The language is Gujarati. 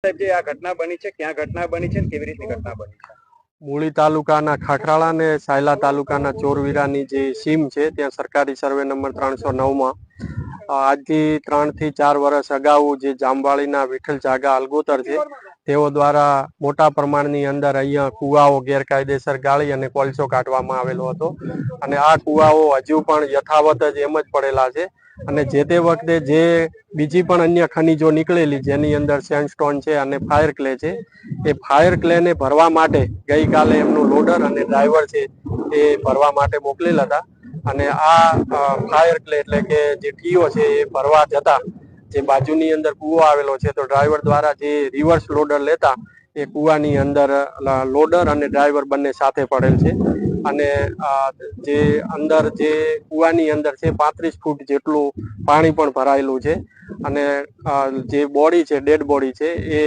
જે આ ઘટના બની છે, ક્યાં ઘટના બની છે, કેવી રીતની ઘટના બની છે? મૂળી તાલુકાના ખાખરાળા અને સાયલા તાલુકાના ચોરવીરાની જે સીમ છે ત્યાં સરકારી સર્વે નંબર 309માં આજથી 3 થી 4 વર્ષ અગાઉ જે જામવાળીના વિઠ્ઠલ જાગા અલગોતર છે તેઓ દ્વારા મોટા પ્રમાણની અંદર અહીંયા કુવાઓ ગેરકાયદેસર ગાળી અને કોલસો કાઢવામાં આવેલો હતો અને આ કુવાઓ હજુ પણ યથાવત જ એમ જ પડેલા છે અને જે તે વખતે જે બીજી પણ અન્ય ખનીજો નીકળેલી જેની અંદર સેન્ડસ્ટોન છે અને ફાયર ક્લે છે એ ફાયર ક્લેને ભરવા માટે ગઈકાલે એમનું લોડર અને ડ્રાઈવર છે એ ભરવા માટે મોકલેલ હતા અને આ ફાયર ક્લે એટલે કે જે ટીઓ છે એ ભરવા જતા જે બાજુની અંદર કૂવો આવેલો છે તો ડ્રાઈવર દ્વારા જે રિવર્સ લોડર લેતા એ કૂવાની અંદર લોડર અને ડ્રાઈવર બંને સાથે પડેલ છે અને જે અંદર જે કૂવાની અંદર છે 35 ફૂટ જેટલું પાણી પણ ભરાયેલું છે અને જે બોડી છે ડેડ બોડી છે એ